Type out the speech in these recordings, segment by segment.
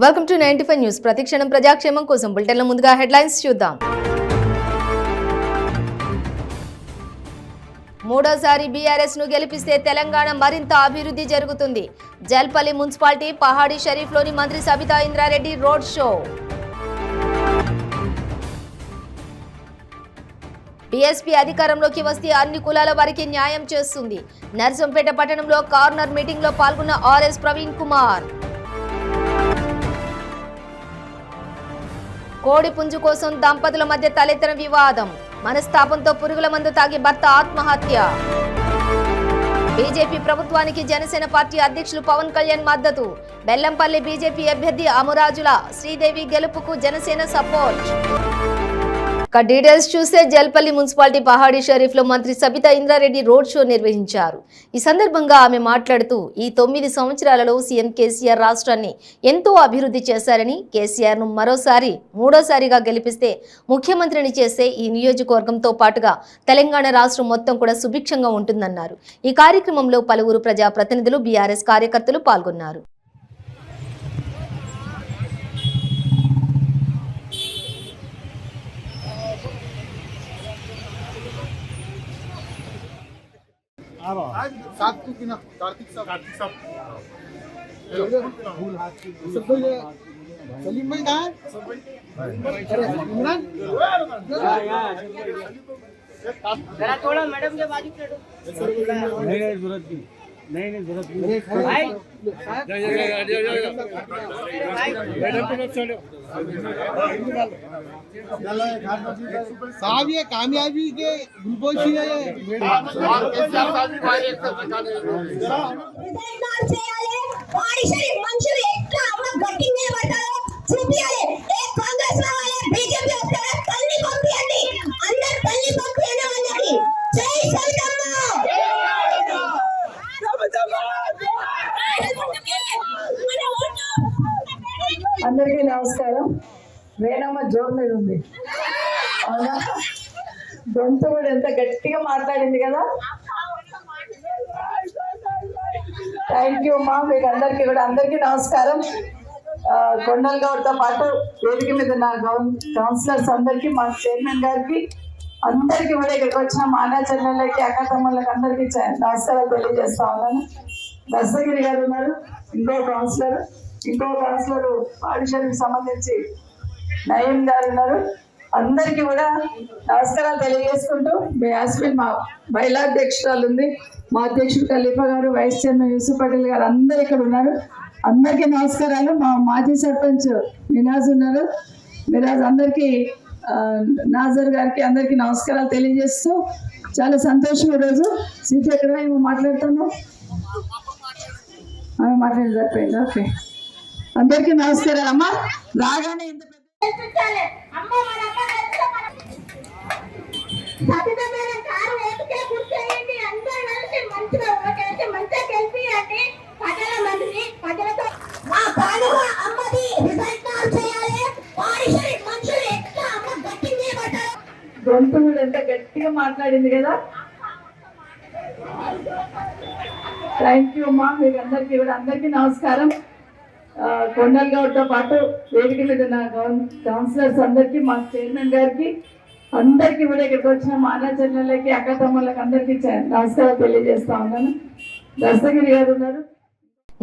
Welcome to 95 news. ప్రతిక్షణం ప్రజాక్షేమం కోసం బులెటిన్ల ముందుగా హెడ్లైన్స్ చూద్దాం. మూడోసారి బీఆర్ఎస్ ను గెలిపిస్తే తెలంగాణ మరింత అభివృద్ధి జరుగుతుంది. జల్పల్లి మున్సిపాలిటీ పహాడీ షరీఫ్లోని మంత్రి సబితా ఇంద్రారెడ్డి రోడ్ షో. బీఎస్పీ అధికారంలోకి వస్తే అన్ని కులాల వారికి న్యాయం చేస్తుంది. నర్సంపేట పట్టణంలో కార్నర్ మీటింగ్ లో పాల్గొన్న ఆర్ఎస్ ప్రవీణ్ కుమార్. కోడి పుంజు కోసం దంపతుల మధ్య తలెత్తిన వివాదం. మనస్తాపంతో పురుగుల మందు తాగి భర్త ఆత్మహత్య. బీజేపీ ప్రభుత్వానికి జనసేన పార్టీ అధ్యక్షులు పవన్ కళ్యాణ్ మద్దతు. బెల్లంపల్లి బీజేపీ అభ్యర్థి అమురాజుల శ్రీదేవి గెలుపుకు జనసేన సపోర్ట్. డీటెయిల్స్ చూస్తే జల్పల్లి మున్సిపాలిటీ పహాడీ షరీఫ్ లో మంత్రి సబితా ఇంద్రారెడ్డి రోడ్ షో నిర్వహించారు. ఈ సందర్భంగా ఆమె మాట్లాడుతూ ఈ 9 సంవత్సరాలలో సీఎం కేసీఆర్ రాష్ట్రాన్ని ఎంతో అభివృద్ధి చేశారని, కేసీఆర్ ను మరోసారి మూడోసారిగా గెలిపిస్తే ముఖ్యమంత్రిని చేస్తే ఈ నియోజకవర్గంతో పాటుగా తెలంగాణ రాష్ట్రం మొత్తం కూడా సుభిక్షంగా ఉంటుందన్నారు. ఈ కార్యక్రమంలో పలువురు ప్రజాప్రతినిధులు, బీఆర్ఎస్ కార్యకర్తలు పాల్గొన్నారు. कार्तिक साहब सलीम भाई कहाँ इमरान जरा थोड़ा मैडम के बाजू नहीं जरूरत की नहीं जरूरत भाई साहब ये कामयाबी के गुलपोशी है అందరికీ నమస్కారం. వేణమ్మ జోరు మీద ఉంది, అవునా? గొంతు కూడా ఎంత గట్టిగా మాట్లాడింది కదా. థ్యాంక్ యూ అమ్మా. మీకు అందరికీ కూడా అందరికీ నమస్కారం. కొండల్ గౌడ్తో పాటు వేదిక మీద నా కౌన్సిలర్స్ అందరికీ, మా చైర్మన్ గారికి, అందరికీ కూడా ఇక్కడికి వచ్చిన మానాచరణలకి, అక్కతమ్మలకి అందరికీ నమస్కారాలు తెలియజేస్తా ఉన్నాను. దస్తగిరి గారు ఉన్నారు, ఇంకో కౌన్సిలర్ పాడిషన్కి సంబంధించి నయీం గారు ఉన్నారు. అందరికీ కూడా నమస్కారాలు తెలియజేసుకుంటూ, మీ హాస్పిటల్ మా మహిళా అధ్యక్షురాలు ఉంది, మా అధ్యక్షుడు ఖలీఫా గారు, వైస్ చైర్మన్ యూసుఫ్ పటేల్ గారు అందరు ఇక్కడ ఉన్నారు. అందరికీ నమస్కారాలు. మా మాజీ సర్పంచ్ మినాజ్ ఉన్నారు. మినాజ్ అందరికీ, నాజర్ గారికి అందరికీ నమస్కారాలు తెలియజేస్తూ చాలా సంతోషం. ఈరోజు సీట్ ఎక్కడ ఏమో మాట్లాడుతాను, ఆమె మాట్లాడి సరిపోయింది. ఓకే, అందరికీ నమస్కారం. అమ్మ రాగానే ఇంత గొంతు కూడా ఎంత గట్టిగా మాట్లాడింది కదా. థ్యాంక్ యూ అమ్మా. మీకు అందరికీ కూడా అందరికీ నమస్కారం. కొండల్ గౌడ్తో పాటు వేదిక మీద నా కౌన్సిలర్స్ అందరికీ, మా చైర్మన్ గారికి అందరికీ కూడా ఇక్కడికి వచ్చిన మానాచరణలకి, అక్కతమ్మలకి అందరికీ నమస్కారాలు తెలియజేస్తా ఉన్నాను. దస్తగిరి గారు ఉన్నారు.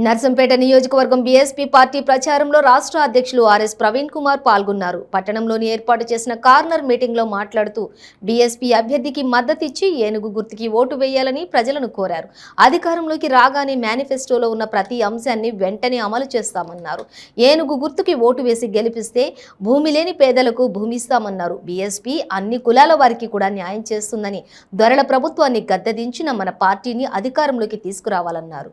నర్సంపేట నియోజకవర్గం బీఎస్పీ పార్టీ ప్రచారంలో రాష్ట్ర అధ్యక్షులు ఆర్ఎస్ ప్రవీణ్ కుమార్ పాల్గొన్నారు. పట్టణంలోని ఏర్పాటు చేసిన కార్నర్ మీటింగ్ లో మాట్లాడుతూ బీఎస్పీ అభ్యర్థికి మద్దతిచ్చి ఏనుగు గుర్తుకి ఓటు వేయాలని ప్రజలను కోరారు. అధికారంలోకి రాగానే మేనిఫెస్టోలో ఉన్న ప్రతి అంశాన్ని వెంటనే అమలు చేస్తామన్నారు. ఏనుగు గుర్తుకి ఓటు వేసి గెలిపిస్తే భూమి లేని పేదలకు భూమి ఇస్తామన్నారు. బీఎస్పీ అన్ని కులాల వారికి కూడా న్యాయం చేస్తుందని, దొరల ప్రభుత్వాన్ని గద్దెదించిన మన పార్టీని అధికారంలోకి తీసుకురావాలన్నారు.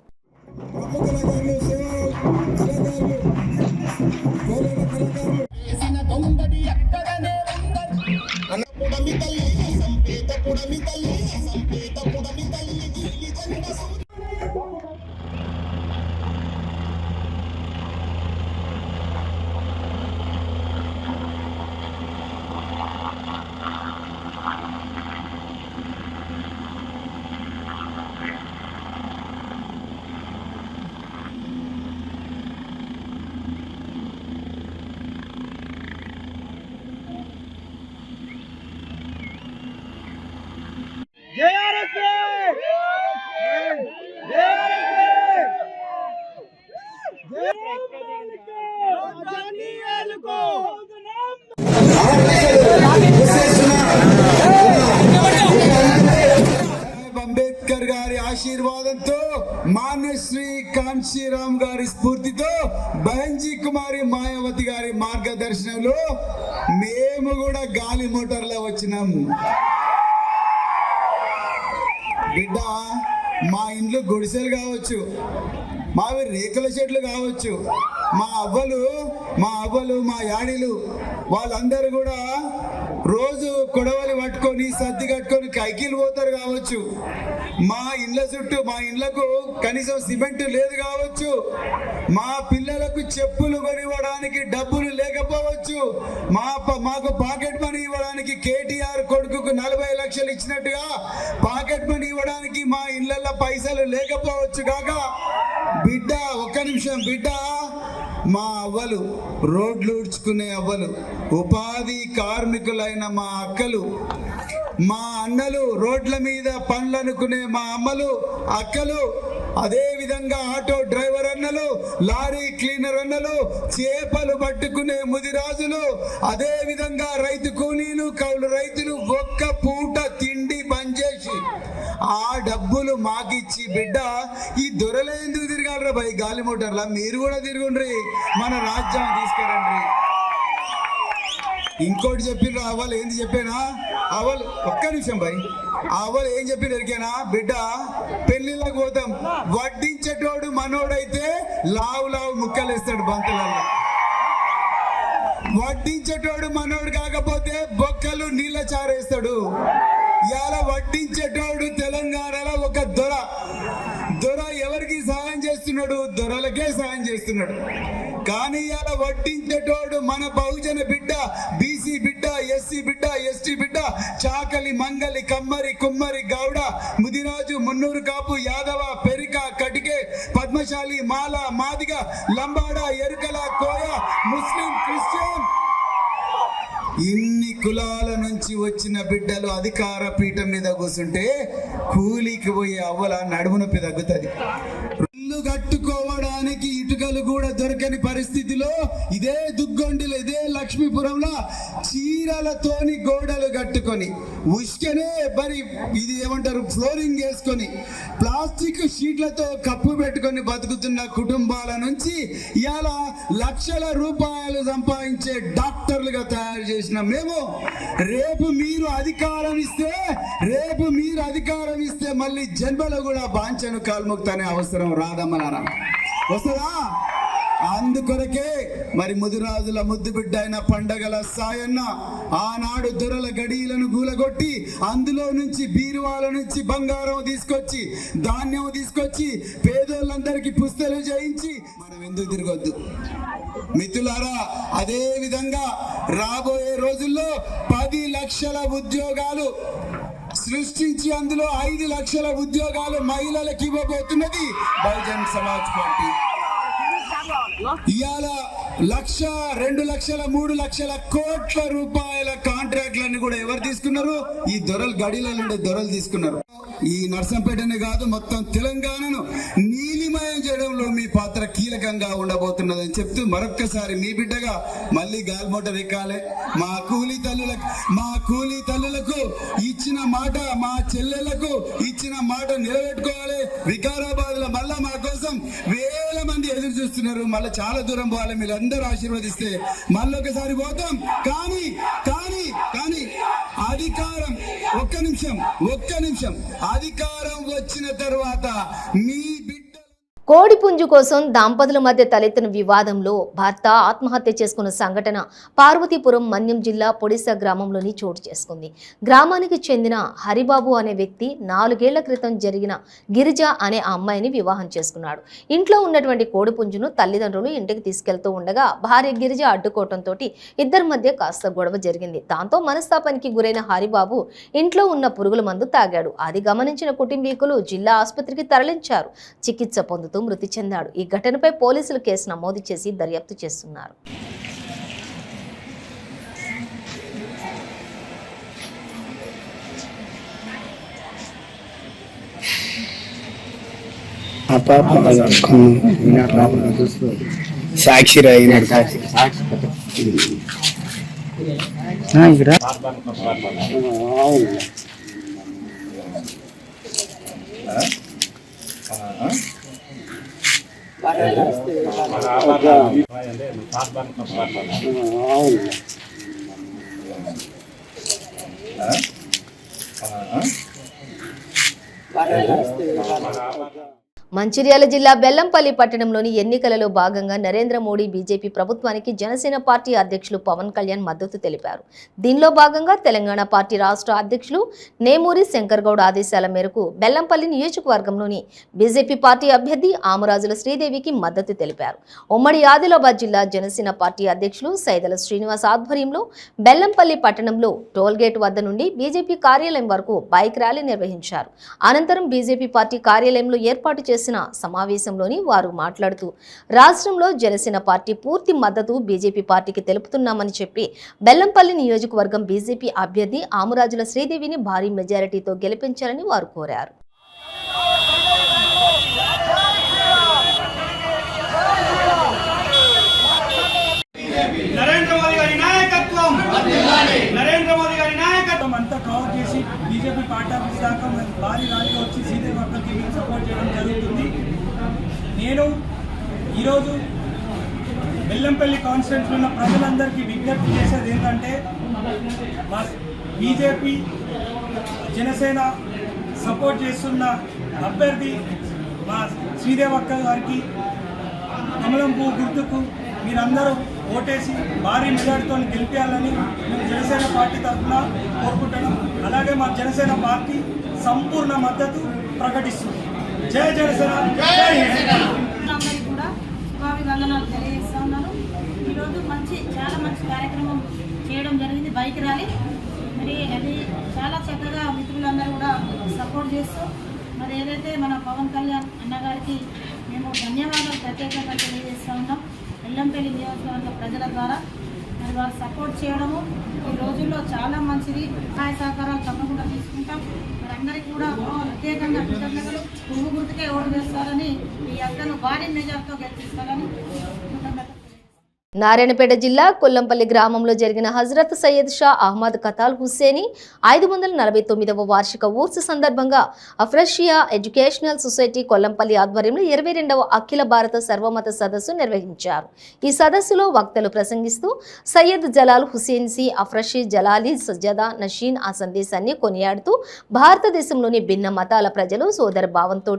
అంబేద్కర్ గారి ఆశీర్వాదంతో మాన్యశ్రీ కాంశీరామ్ గారి స్ఫూర్తితో బహంజీ కుమారి మాయావతి గారి మార్గదర్శనంలో మేము కూడా గాలి మోటార్లో వచ్చినాము. బిడ్డ, మా ఇంట్లో గుడిసెలు కావచ్చు, మావి రేకుల చెట్లు కావచ్చు, మా అవ్వలు మా యాడిలు వాళ్ళందరూ కూడా రోజు కొడవలి పట్టుకొని సర్ది కట్టుకొని కైకిలు పోతారు కావచ్చు. మా ఇండ్ల చుట్టూ మా ఇండ్లకు కనీసం సిమెంట్ లేదు కావచ్చు. మా పిల్లలకు చెప్పులు కొనివ్వడానికి డబ్బులు లేకపోవచ్చు. మాకు పాకెట్ మనీ ఇవ్వడానికి కేటీఆర్ కొడుకుకు 40 లక్షలు ఇచ్చినట్టుగా పాకెట్ మనీ ఇవ్వడానికి మా ఇళ్లలో పైసలు లేకపోవచ్చు. కాక బిడ్డ, ఒక్క నిమిషం బిడ్డ, మా అవ్వలు, రోడ్లు ఊడ్చుకునే అవ్వలు, ఉపాధి కార్మికులైన మా అక్కలు, మా అన్నలు, రోడ్ల మీద పనులనుకునే మా అమ్మలు, అక్కలు, అదే విధంగా ఆటో డ్రైవర్ అన్నలు, లారీ క్లీనర్ అన్నలు, చేపలు పట్టుకునే ముదిరాజులు, అదే విధంగా రైతు కూలీలు, కౌలు రైతులు ఒక్క పూట తిండి బంద్ చేసి ఆ డబ్బులు మాకిచ్చి బిడ్డ, ఈ దొరలే ఎందుకు తిరగాలరా భయ్ గాలి మోటార్లా? మీరు కూడా తిరుగుండ్రి, మన రాజ్యం తీసుకురండి. ఇంకోటి చెప్పిండ్రు అవ్వాలి, ఏంది చెప్పానా అవ్వాలి? ఒక్క నిమిషం భయ్, అవ్వాలి ఏం చెప్పిన ఎరికేనా బిడ్డ? పెళ్లిళ్ళకి పోతాం, వడ్డించేటోడు మనోడైతే లావు ముక్కలు వేస్తాడు బంతులలో. వడ్డించేటోడు మనోడు కాకపోతే బొక్కలు నీళ్ళ చారేస్తాడు. ఇలా వడ్డించేటోడు తెలంగాణలో ఒక దొర ఎవరికి సాయం చేస్తున్నాడు? దొరలకే సాయం చేస్తున్నాడు. కానీ ఇలా వడ్డించేటోడు మన బహుజన బిడ్డ, బీసీ బిడ్డ, ఎస్సీ బిడ్డ, ఎస్టీ బిడ్డ, చాకలి, మంగలి, కమ్మరి, కుమ్మరి, గౌడ, ముదిరాజు, మున్నూరు కాపు, యాదవ, పెరిక, కటికే, పద్మశాలి, మాల, మాదిగ, లంబాడ, ఎరుకల, కోయ, ముస్లిం, క్రిస్టియన్, ఇన్ని కులాల నుంచి వచ్చిన బిడ్డలు అధికార పీఠం మీద కూర్చుంటే కూలికి పోయే అవ్వల నడుము నొప్పి తగ్గుతుంది. ఇల్లు కట్టుకోవడానికి ఇటుకలు కూడా దొరకని పరిస్థితిలో ఇదే దుగ్గొండిలో, ఇదే లక్ష్మీపురంలో చీరలతోని గోడలు కట్టుకొని, ఉష్కనే మరి ఇది ఏమంటారు ఫ్లోరింగ్ వేసుకొని, ప్లాస్టిక్ షీట్లతో కప్పు పెట్టుకొని బతుకుతున్న కుటుంబాల నుంచి ఇవాళ లక్షల రూపాయలు సంపాదించే డాక్టర్లుగా తయారు చేసిన మేము, రేపు మీరు అధికారం ఇస్తే మళ్ళీ జన్మలో కూడా బాంచను కాల్ముక్తనే అవసరం రాదమ్మనారా? వస్తుందా? అందుకొరకే మరి ముదిరాజుల ముద్దు బిడ్డ అయిన పండగల సాయన్న ఆనాడు దొరల గడియలను గూలగొట్టి అందులో నుంచి బీరువాల నుంచి బంగారం తీసుకొచ్చి, ధాన్యం తీసుకొచ్చి పేదోళ్ళందరికీ పుస్తలు చేయించి మనం ఎందుకు తిరగొద్దు మిత్రులారా? అదే విధంగా రాబోయే రోజుల్లో 10 లక్షల ఉద్యోగాలు సృష్టించి అందులో 5 లక్షల ఉద్యోగాలు మహిళలకు ఇవ్వబోతున్నది బహుజన్ సమాజ్ పార్టీ. ఇవాళ 1,00,000, 2 లక్షల, 3 లక్షల కోట్ల రూపాయల కాంట్రాక్ట్లన్నీ కూడా ఎవరు తీసుకున్నారు? ఈ దొరలు, గడిలో ఉండే దొరలు తీసుకున్నారు. ఈ నర్సంపేటనే కాదు మొత్తం తెలంగాణను నీలిమయం చేయడంలో మీ పాత్ర కీలకంగా ఉండబోతున్నదని చెప్తూ మరొక్కసారి మీ బిడ్డగా మళ్ళీ గాలి మోటార్ ఎక్కాలి. మా కూలీ తల్లులకు ఇచ్చిన మాట, మా చెల్లెళ్లకు ఇచ్చిన మాట నిలబెట్టుకోవాలి. వికారాబాద్ లో మళ్ళా మా కోసం వేల మంది ఎదురు చూస్తున్నారు. మళ్ళీ చాలా దూరం పోవాలి. మీరు అందరూ ఆశీర్వదిస్తే మళ్ళీ ఒకసారి పోతాం. కానీ కానీ కానీ అధికారం, ఒక్క నిమిషం అధికారం వచ్చిన తర్వాత మీ కోడిపుంజు కోసం దంపతుల మధ్య తలెత్తిన వివాదంలో భర్త ఆత్మహత్య చేసుకున్న సంఘటన పార్వతీపురం మన్యం జిల్లా పొడిస గ్రామంలోని చోటు చేసుకుంది. గ్రామానికి చెందిన హరిబాబు అనే వ్యక్తి 4 ఏళ్ల క్రితం జరిగిన గిరిజ అనే అమ్మాయిని వివాహం చేసుకున్నాడు. ఇంట్లో ఉన్నటువంటి కోడిపుంజును తల్లిదండ్రులు ఇంటికి తీసుకెళ్తూ ఉండగా భార్య గిరిజ అడ్డుకోవడంతో ఇద్దరి మధ్య కాస్త గొడవ జరిగింది. దాంతో మనస్తాపానికి గురైన హరిబాబు ఇంట్లో ఉన్న పురుగుల మందు తాగాడు. అది గమనించిన కుటుంబీకులు జిల్లా ఆసుపత్రికి తరలించారు. చికిత్స పొందుతూ మృతి చెందాడు. ఈ ఘటనపై పోలీసులు కేసు నమోదు చేసి దర్యాప్తు చేస్తున్నారు. సాక్షి రాయినాడు సాక్షి ఇక్కడ మంచిర్యాల జిల్లా బెల్లంపల్లి పట్టణంలోని ఎన్నికలలో భాగంగా నరేంద్ర మోడీ బీజేపీ ప్రభుత్వానికి జనసేన పార్టీ అధ్యక్షులు పవన్ కళ్యాణ్ మద్దతు తెలిపారు. దీనిలో భాగంగా తెలంగాణ పార్టీ రాష్ట్ర అధ్యక్షులు నేమూరి శంకర్ గౌడ్ ఆదేశాల మేరకు బెల్లంపల్లి నియోజకవర్గంలోని బీజేపీ పార్టీ అభ్యర్థి ఆమరాజుల శ్రీదేవికి మద్దతు తెలిపారు. ఉమ్మడి ఆదిలాబాద్ జిల్లా జనసేన పార్టీ అధ్యక్షులు సైదల శ్రీనివాస్ ఆధ్వర్యంలో బెల్లంపల్లి పట్టణంలో టోల్గేట్ వద్ద నుండి బీజేపీ కార్యాలయం వరకు బైక్ ర్యాలీ నిర్వహించారు. అనంతరం బీజేపీ పార్టీ కార్యాలయంలో ఏర్పాటు చేసిన సమావేశంలోని వారు మాట్లాడుతూ రాష్ట్రంలో జనసేన పార్టీ పూర్తి మద్దతు బీజేపీ పార్టీకి తెలుపుతున్నామని చెప్పి బెల్లంపల్లి నియోజకవర్గం బీజేపీ అభ్యర్థి ఆమరాజుల శ్రీదేవిని భారీ మెజారిటీతో గెలిపించాలని వారు కోరారు. నరేంద్ర మోదీ గారి నాయకత్వం అంతా కవర్ చేసి బీజేపీ పార్టీ ఆఫీస్ దాకా భారీ ర్యాలీగా వచ్చి శ్రీదేవి అక్కడికి మేము సపోర్ట్ చేయడం జరుగుతుంది. నేను ఈరోజు బెల్లంపల్లి కాన్స్టిట్యూన్సీలో ఉన్న ప్రజలందరికీ విజ్ఞప్తి చేసేది ఏంటంటే మా బీజేపీ జనసేన సపోర్ట్ చేస్తున్న అభ్యర్థి మా శ్రీదేవి అక్క గారికి కమలం పువ్వు గుర్తుకు మీరందరూ ఓటేసి భారీ మెజార్టీతో గెలిపించాలని మేము జనసేన పార్టీ తరఫున కోరుకుంటున్నాం. అలాగే మా జనసేన పార్టీ సంపూర్ణ మద్దతు ప్రకటిస్తుంది. జై జనసేన, జై హింద్. అందరికీ కూడా శుభాభివందనాలు తెలియజేస్తా ఉన్నాను. ఈరోజు చాలా మంచి కార్యక్రమం చేయడం జరిగింది, బైక్ ర్యాలీ. మరి అది చాలా చక్కగా మిత్రులందరూ కూడా సపోర్ట్ చేస్తూ మరి ఏదైతే మన పవన్ కళ్యాణ్ అన్నగారికి మేము ధన్యవాదాలు ప్రత్యేకంగా తెలియజేస్తూ ఉన్నాం. బెల్లంపల్లి నియోజకవర్గ ప్రజల ద్వారా మరి వారు సపోర్ట్ చేయడము ఈ రోజుల్లో చాలా మంచిది. సహాయ సహకారాలు తప్పకుండా తీసుకుంటాం. మరి అందరికీ కూడా ప్రత్యేకంగా కృతజ్ఞతలు. పువ్వు గుర్తుకే ఓటు వేస్తారని ఈ అక్కను భారీ మెజార్టీతో గెలిపిస్తారని కృతజ్ఞతలు. నారాయణపేట జిల్లా కొల్లంపల్లి గ్రామంలో జరిగిన హజరత్ సయ్యద్ షా అహ్మద్ ఖతాల్ హుస్సేని 549వ వార్షిక ఊర్సు సందర్భంగా అఫ్రషియా ఎడ్యుకేషనల్ సొసైటీ కొల్లంపల్లి ఆధ్వర్యంలో 22వ అఖిల భారత సర్వమత సదస్సు నిర్వహించారు. ఈ సదస్సులో వక్తలు ప్రసంగిస్తూ సయ్యద్ జలాల్ హుస్సేన్సీ అఫ్రషీ జలాలీ సజ్జదా నషీన్ ఆ సందేశాన్ని కొనియాడుతూ భారతదేశంలోని భిన్న మతాల ప్రజలు సోదర భావంతో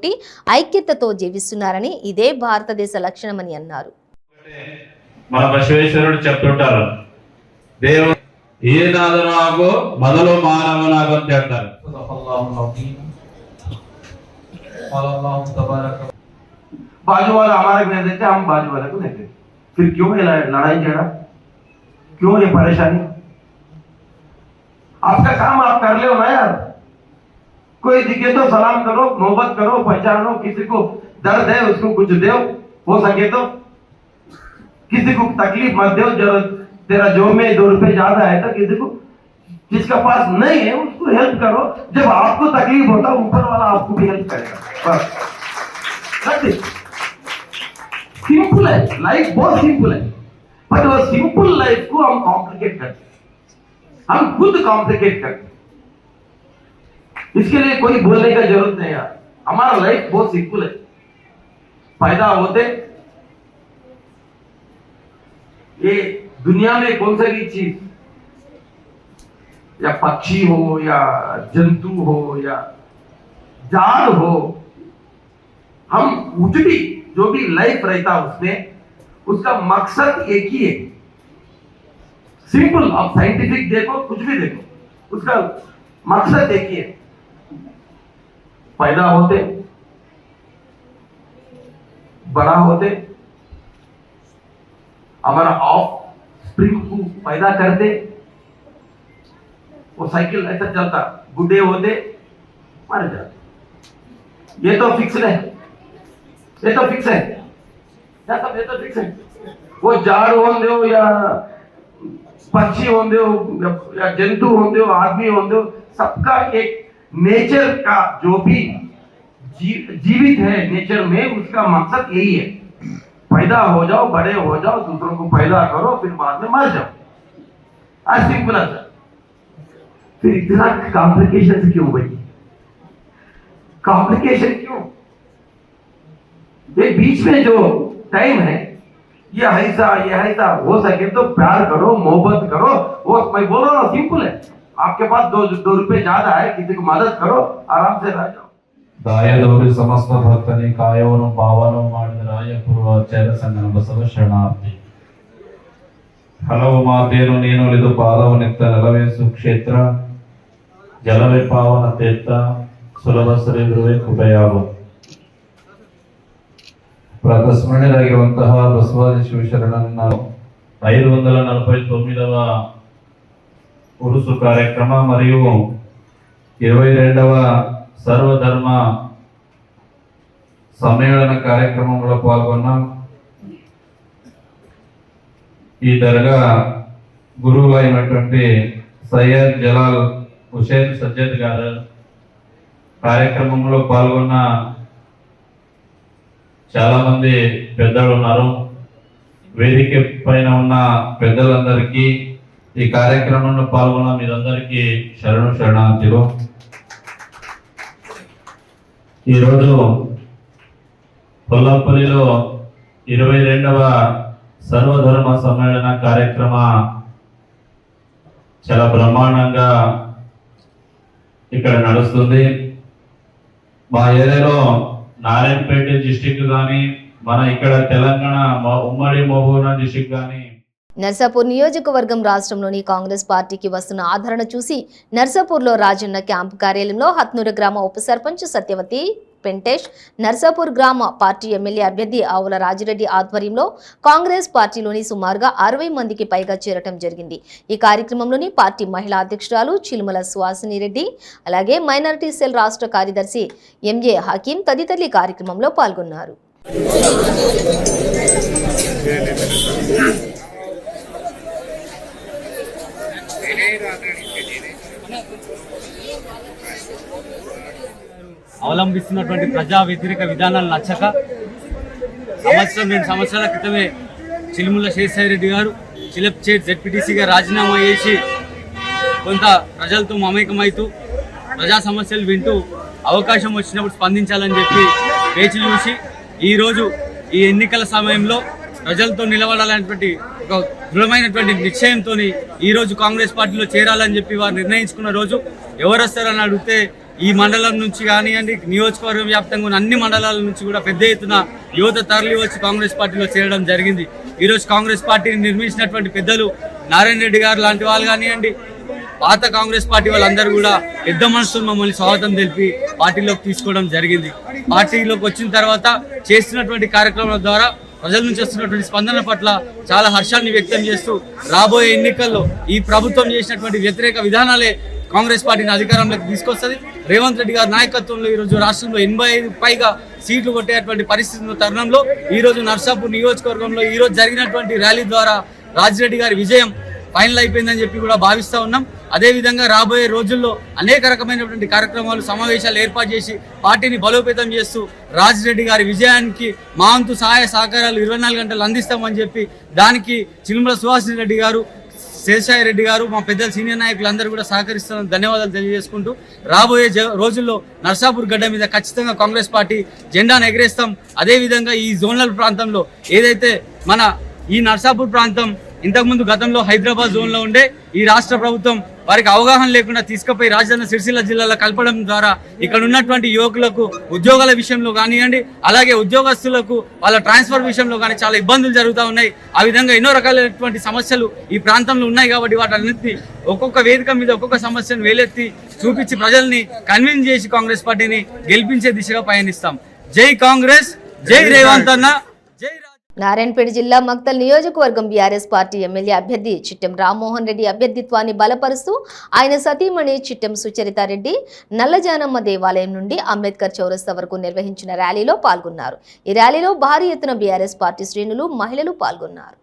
ఐక్యతతో జీవిస్తున్నారని, ఇదే భారతదేశ లక్షణమని అన్నారు. మన బసవేశ్వరుడు చెప్తుంటారు, దేవుడు ఏ నాదనాగో మొదలు మానవనాగో అని చెప్తారు. बाजू वाला हमारे को नहीं देते, हम बाजू वाले को देते. फिर क्यों ये लड़ाई झगड़ा, क्यों ये परेशानी? आपका काम आप कर ले ना यार. कोई दिखे तो सलाम करो, मोहब्बत करो, पहचानो. किसी को दर्द है उसको कुछ दो, हो सके तो. किसी को तकलीफ मत दो. जरूरत तेरा जो में 2 रुपए ज्यादा है तो किसी को, जिसका पास नहीं है उसको हेल्प करो. जब आपको तकलीफ होता ऊपर वाला आपको भी हेल्प करेगा. बस सिंपल है लाइफ, बहुत सिंपल है. बट वो सिंपल लाइफ को हम कॉम्प्लिकेट करते, हम खुद कॉम्प्लिकेट करते. इसके लिए कोई बोलने का जरूरत नहीं यार. हमारा लाइफ बहुत सिंपल है. पैदा होते ये दुनिया में कौन सा भी चीज, या पक्षी हो या जंतु हो या जाड़ हो, हम कुछ भी जो भी लाइफ रहता उसमें उसका मकसद एक ही है. सिंपल. आप साइंटिफिक देखो, कुछ भी देखो, उसका मकसद एक ही है. पैदा होते, बड़ा होते, हमारा ऑफ स्प्रिंग को पैदा करते, वो साइकिल ऐसा चलता, बुढ़े होते, मर जाते. ये तो फिक्स है, ये तो फिक्स है, ये तो फिक्स है. वो झाड़ होंदे हो या पक्षी होंदे हो या जंतु होंदे हो, आदमी होंदे हो, सबका एक नेचर का जो भी जीवित है नेचर में, उसका मकसद यही है, पैदा हो जाओ, बड़े हो जाओ, दूसरों को पैदा करो, फिर बाद में मर जाओ। आज सिंपल है। फिर इतना कॉम्प्लिकेशन क्यों भाई? कॉम्प्लिकेशन क्यों? ये बीच में जो टाइम है, ये ऐसा हो सके तो प्यार करो, मोहब्बत करो। वो मैं बोल रहा हूँ सिंपल है। आपके पास दो रुपए ज्यादा है, किसी को मदद करो, आराम से रह जाओ। ದಾಯದವರಿ ಸಮಸ್ತ ಭಕ್ತನಿ ಕಾಯವನ್ನು ಭಾವನೂ ಮಾಡಿದ ರಾಯಪುರ ಚೈರ ಸಂಗನ ಬಸವ ಶರಣಾರ್ಥಿ. ಹಲವು ಮಾತೇನು ನೀನುಳಿದು ಪಾದವನಿತ್ತ ನೆಲವೇ ಸುಕ್ಷೇತ್ರ, ಜಲವೇ ಪಾವನ ತೀರ್ಥ, ಸುಲಭ ಶ್ರೀಗುರುವೇ ಕೃಪೆಯಾಗು. ಪ್ರಕಸ್ಮರಣರಾಗಿರುವಂತಹ ಬಸವಾದಿ ಶಿವಶರಣನ 549వ ఉరుసు కార్యక్రమ మరియు 22వ సర్వధర్మ సమ్మేళన కార్యక్రమంలో పాల్గొన్నాం. ఈ దర్గా గురువులు అయినటువంటి సయ్యద్ జలాల్ హుసేన్ సజ్జద్ గారు కార్యక్రమంలో పాల్గొన్న చాలా మంది పెద్దలు ఉన్నారు. వేదిక పైన ఉన్న పెద్దలందరికీ, ఈ కార్యక్రమంలో పాల్గొన్న మీరందరికీ శరణార్థులు. ఈరోజు కొల్లాపల్లిలో 22వ సర్వధర్మ సమ్మేళన కార్యక్రమ చాలా బ్రహ్మాండంగా ఇక్కడ నడుస్తుంది. మా ఏరియాలో నారాయణపేట డిస్టిక్ కానీ, మన ఇక్కడ తెలంగాణ ఉమ్మడి మహబూబ్ డిస్టిక్ కానీ, నర్సాపూర్ నియోజకవర్గం రాష్ట్రంలోని కాంగ్రెస్ పార్టీకి వస్తున్న ఆదరణ చూసి నర్సాపూర్లో రాజన్న క్యాంపు కార్యాలయంలో హత్నూరు గ్రామ ఉప సర్పంచ్ సత్యవతి పెంటేష్, నర్సాపూర్ గ్రామ పార్టీ ఎమ్మెల్యే అభ్యర్థి ఆవుల రాజిరెడ్డి ఆధ్వర్యంలో కాంగ్రెస్ పార్టీలోని సుమారుగా 60 మందికి పైగా చేరటం జరిగింది. ఈ కార్యక్రమంలోని పార్టీ మహిళా అధ్యక్షురాలు చిలుమల సువాసిని రెడ్డి, అలాగే మైనారిటీ సెల్ రాష్ట్ర కార్యదర్శి ఎంఏ హకీం తదితరులు ఈ కార్యక్రమంలో పాల్గొన్నారు. అవలంబిస్తున్నటువంటి ప్రజా వ్యతిరేక విధానాలు నచ్చక 2 సంవత్సరాల క్రితమే చిలుముల శేషారెడ్డి గారు చిలప్చేట్ జెడ్పీటీసీగా రాజీనామా చేసి కొంత ప్రజలతో మమేకమైతూ ప్రజా సమస్యలు వింటూ అవకాశం వచ్చినప్పుడు స్పందించాలని చెప్పి వేచి చూసి ఈరోజు ఈ ఎన్నికల సమయంలో ప్రజలతో నిలబడాలనేటువంటి ఒక దృఢమైనటువంటి నిశ్చయంతో ఈరోజు కాంగ్రెస్ పార్టీలో చేరాలని చెప్పి వారు నిర్ణయించుకున్న రోజు. ఎవరు వస్తారని అడిగితే ఈ మండలం నుంచి కానివ్వండి, నియోజకవర్గం వ్యాప్తంగా ఉన్న అన్ని మండలాల నుంచి కూడా పెద్ద ఎత్తున యువత తరలి వచ్చి కాంగ్రెస్ పార్టీలో చేరడం జరిగింది. ఈరోజు కాంగ్రెస్ పార్టీని నిర్మించినటువంటి పెద్దలు నారాయణ రెడ్డి గారు లాంటి వాళ్ళు కానివ్వండి, పాత కాంగ్రెస్ పార్టీ వాళ్ళందరూ కూడా పెద్ద మనసుతో మమ్మల్ని స్వాగతం తెలిపి పార్టీలోకి తీసుకోవడం జరిగింది. పార్టీలోకి వచ్చిన తర్వాత చేస్తున్నటువంటి కార్యక్రమాల ద్వారా ప్రజల నుంచి వస్తున్నటువంటి స్పందన పట్ల చాలా హర్షాన్ని వ్యక్తం చేస్తూ రాబోయే ఎన్నికల్లో ఈ ప్రభుత్వం చేసినటువంటి వ్యతిరేక విధానాలే కాంగ్రెస్ పార్టీని అధికారంలోకి తీసుకొస్తుంది. రేవంత్ రెడ్డి గారి నాయకత్వంలో ఈరోజు రాష్ట్రంలో 85 పైగా సీట్లు కొట్టేటువంటి పరిస్థితి తరుణంలో ఈరోజు నర్సాపూర్ నియోజకవర్గంలో ఈరోజు జరిగినటువంటి ర్యాలీ ద్వారా రాజిరెడ్డి గారి విజయం ఫైనల్ అయిపోయిందని చెప్పి కూడా భావిస్తూ ఉన్నాం. అదేవిధంగా రాబోయే రోజుల్లో అనేక రకమైనటువంటి కార్యక్రమాలు, సమావేశాలు ఏర్పాటు చేసి పార్టీని బలోపేతం చేస్తూ రాజిరెడ్డి గారి విజయానికి మా వంతు సహాయ సహకారాలు 24 గంటలు అందిస్తామని చెప్పి దానికి చిలుమల సువాసిని రెడ్డి గారు, శేషాయి రెడ్డి గారు, మా పెద్దల సీనియర్ నాయకులు అందరూ కూడా సహకరిస్తారని ధన్యవాదాలు తెలియజేసుకుంటూ రాబోయే రోజుల్లో నర్సాపూర్ గడ్డ మీద ఖచ్చితంగా కాంగ్రెస్ పార్టీ జెండాను ఎగరేస్తాం. అదేవిధంగా ఈ జోనల్ ప్రాంతంలో ఏదైతే మన ఈ నర్సాపూర్ ప్రాంతం ఇంతకుముందు గతంలో హైదరాబాద్ జోన్లో ఉండే, ఈ రాష్ట్ర ప్రభుత్వం వారికి అవగాహన లేకుండా తీసుకుపోయి రాజధాని సిరిసిల్ల జిల్లాలో కలపడం ద్వారా ఇక్కడ ఉన్నటువంటి యువకులకు ఉద్యోగాల విషయంలో కానివ్వండి, అలాగే ఉద్యోగస్తులకు వాళ్ళ ట్రాన్స్ఫర్ విషయంలో కానీ చాలా ఇబ్బందులు జరుగుతూ ఉన్నాయి. ఆ విధంగా ఎన్నో రకాలైనటువంటి సమస్యలు ఈ ప్రాంతంలో ఉన్నాయి. కాబట్టి వాటన్నిటిని ఒక్కొక్క వేదిక మీద ఒక్కొక్క సమస్యను వేలెత్తి చూపించి ప్రజల్ని కన్విన్స్ చేసి కాంగ్రెస్ పార్టీని గెలిపించే దిశగా పయనిస్తాం. జై కాంగ్రెస్, జై రేవంత్ అన్న, జై నారాయణపేట జిల్లా మక్తల్ నియోజకవర్గం బీఆర్ఎస్ పార్టీ ఎమ్మెల్యే అభ్యర్థి చిట్టెం రామ్మోహన్ రెడ్డి అభ్యర్థిత్వాన్ని బలపరుస్తూ ఆయన సతీమణి చిట్టెం సుచరితారెడ్డి నల్లజానమ్మ దేవాలయం నుండి అంబేద్కర్ చౌరస్తా వరకు నిర్వహించిన ర్యాలీలో పాల్గొన్నారు. ఈ ర్యాలీలో భారీ ఎత్తున బీఆర్ఎస్ పార్టీ శ్రేణులు, మహిళలు పాల్గొన్నారు.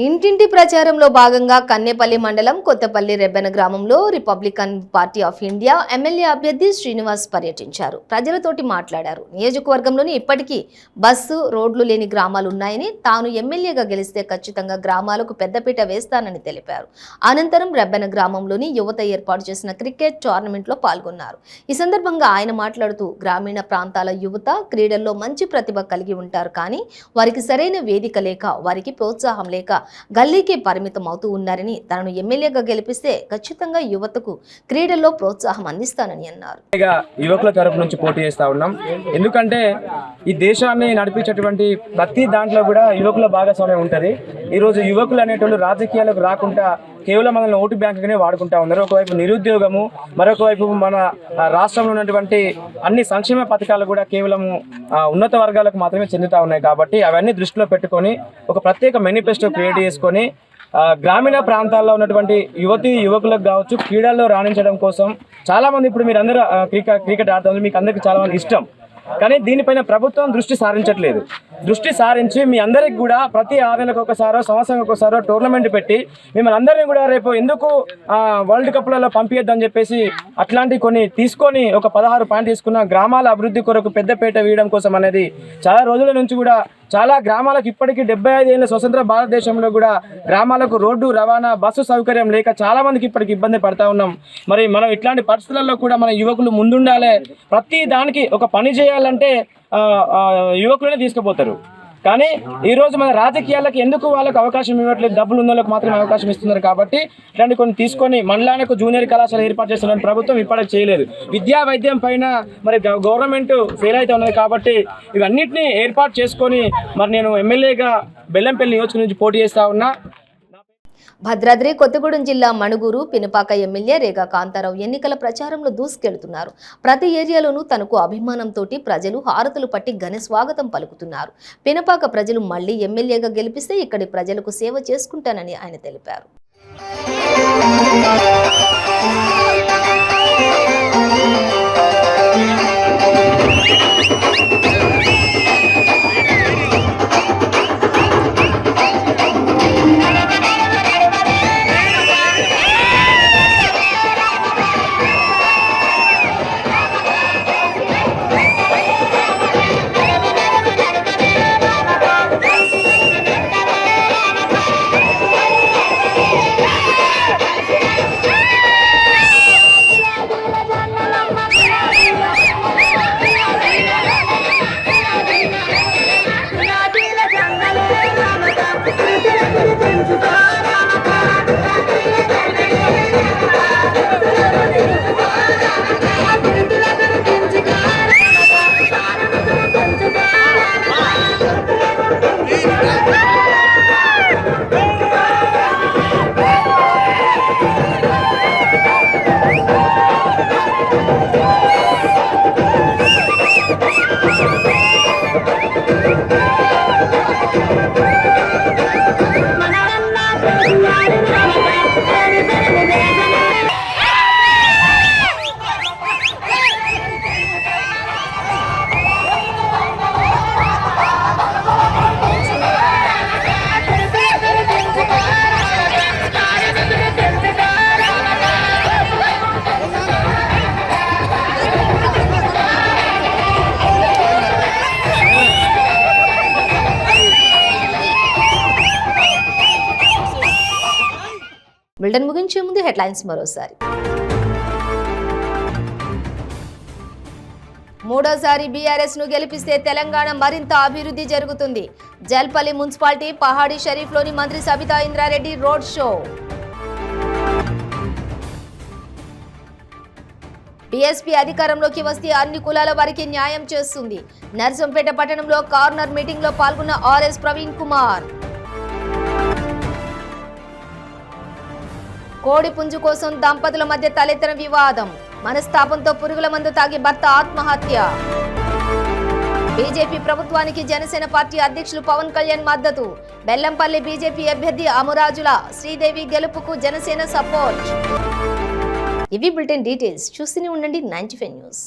ఇంటింటి ప్రచారంలో భాగంగా కన్నేపల్లి మండలం కొత్తపల్లి రెబ్బెన గ్రామంలో Republican party of India MLA అభ్యర్థి శ్రీనివాస్ పర్యటించారు. ప్రజలతోటి మాట్లాడారు. నియోజకవర్గంలోని ఇప్పటికీ బస్సు రోడ్లు లేని గ్రామాలు ఉన్నాయని, తాను ఎమ్మెల్యేగా గెలిస్తే ఖచ్చితంగా గ్రామాలకు పెద్దపీట వేస్తానని తెలిపారు. అనంతరం రెబ్బెన గ్రామంలోని యువత ఏర్పాటు చేసిన క్రికెట్ టోర్నమెంట్లో పాల్గొన్నారు. ఈ సందర్భంగా ఆయన మాట్లాడుతూ గ్రామీణ ప్రాంతాల యువత క్రీడల్లో మంచి ప్రతిభ కలిగి ఉంటారు, కానీ వారికి సరైన వేదిక లేక, వారికి ప్రోత్సాహం లేక గల్లీకి పరిమితం అవుతూ ఉన్నారని, తనను ఎమ్మెల్యేగా గెలిపిస్తే ఖచ్చితంగా యువతకు క్రీడల్లో ప్రోత్సాహం అందిస్తానని అన్నారు. యువకుల తరపు నుంచి పోటీ చేస్తా ఉన్నాం. ఎందుకంటే ఈ దేశాన్ని నడిపించేటువంటి ప్రతి దాంట్లో కూడా యువకుల భాగస్వామ్యం ఉంటుంది. ఈరోజు యువకులు అనేటువంటి రాజకీయాలకు రాకుండా కేవలం మనల్ని ఓటు బ్యాంకుగానే వాడుకుంటా ఉన్నారు. ఒకవైపు నిరుద్యోగము, మరొక వైపు మన రాష్ట్రంలో ఉన్నటువంటి అన్ని సంక్షేమ పథకాలు కూడా కేవలం ఉన్నత వర్గాలకు మాత్రమే చెందుతా ఉన్నాయి. కాబట్టి అవన్నీ దృష్టిలో పెట్టుకొని ఒక ప్రత్యేక మేనిఫెస్టో క్రియేట్ చేసుకొని గ్రామీణ ప్రాంతాల్లో ఉన్నటువంటి యువకులకు కావచ్చు క్రీడల్లో రాణించడం కోసం చాలామంది, ఇప్పుడు మీరు అందరూ క్రికెట్ ఆడుతుంది, మీకు అందరికీ చాలా మంది ఇష్టం, కానీ దీనిపైన ప్రభుత్వం దృష్టి సారించట్లేదు. దృష్టి సారించి మీ అందరికి కూడా ప్రతి 6 నెలలకు ఒకసారో సంవత్సరం ఒకసారో టోర్నమెంట్ పెట్టి మిమ్మల్ని అందరినీ కూడా రేపు ఎందుకు వరల్డ్ కప్లలో పంపించద్దని చెప్పేసి అట్లాంటి కొన్ని తీసుకొని ఒక 16 పాయింట్ తీసుకున్న గ్రామాల అభివృద్ధి కొరకు పెద్దపీట వేయడం కోసం అనేది చాలా రోజుల నుంచి కూడా చాలా గ్రామాలకు ఇప్పటికీ 75 ఏళ్ళ స్వతంత్ర భారతదేశంలో కూడా గ్రామాలకు రోడ్డు రవాణా బస్సు సౌకర్యం లేక చాలా మందికి ఇప్పటికి ఇబ్బంది పడతా ఉన్నాం. మరి మనం ఇట్లాంటి పరిస్థితులలో కూడా మన యువకులు ముందుండాలి. ప్రతి దానికి ఒక పని చేయాలంటే యువకులనే తీసుకుపోతారు. కానీ ఈరోజు మన రాజకీయాలకు ఎందుకు వాళ్ళకు అవకాశం ఇవ్వట్లేదు? డబ్బులు ఉన్న వాళ్ళకి మాత్రమే అవకాశం ఇస్తున్నారు. కాబట్టి ఇట్లాంటి కొన్ని తీసుకొని మండలానికి జూనియర్ కళాశాల ఏర్పాటు చేస్తున్న ప్రభుత్వం ఇప్పటికి చేయలేదు. విద్యా వైద్యం పైన మరి గవర్నమెంట్ ఫెయిల్ అయితే ఉన్నది. కాబట్టి ఇవన్నిటిని ఏర్పాటు చేసుకొని మరి నేను ఎమ్మెల్యేగా బెల్లంపల్లి నియోజకవర్గం నుంచి పోటీ చేస్తా ఉన్నా. భద్రాద్రి కొత్తగూడెం జిల్లా మణుగూరు పినపాక ఎమ్మెల్యే రేగా కాంతారావు ఎన్నికల ప్రచారంలో దూసుకెళ్తున్నారు. ప్రతి ఏరియాలోనూ తనకు అభిమానంతో ప్రజలు హారతులు పట్టి ఘన స్వాగతం పలుకుతున్నారు. పినపాక ప్రజలు మళ్లీ ఎమ్మెల్యేగా గెలిపిస్తే ఇక్కడి ప్రజలకు సేవ చేసుకుంటానని ఆయన తెలిపారు. బులెటిన్ ముగించే ముందు హెడ్లైన్స్ మరోసారి. మూడోసారి బీఆర్ఎస్ ను గెలిపిస్తే తెలంగాణ మరింత అభివృద్ధి జరుగుతుంది. జల్పల్లి మున్సిపాలిటీ పహాడీ షరీఫ్లోని మంత్రి సబితా ఇంద్రారెడ్డి రోడ్ షో. బీఎస్పీ అధికారంలోకి వస్తే అన్ని కులాల వారికి న్యాయం చేస్తుంది. నర్సంపేట పట్టణంలో కార్నర్ మీటింగ్ లో పాల్గొన్న ఆర్ఎస్ ప్రవీణ్ కుమార్. కోడి పుంజు కోసం దంపతుల మధ్య తలెత్తిన వివాదం. మనస్తాపంతో పురుగుల మందు తాగి భర్త ఆత్మహత్య. బీజేపీ ప్రభుత్వానికి జనసేన పార్టీ అధ్యక్షులు పవన్ కళ్యాణ్ మద్దతు. బెల్లంపల్లి బీజేపీ అభ్యర్థి అమరాజుల శ్రీదేవి గెలుపుకు జనసేన సపోర్ట్. ఇవి బులెటిన్ డీటెయిల్స్. చూస్తూనే ఉండండి 95 న్యూస్.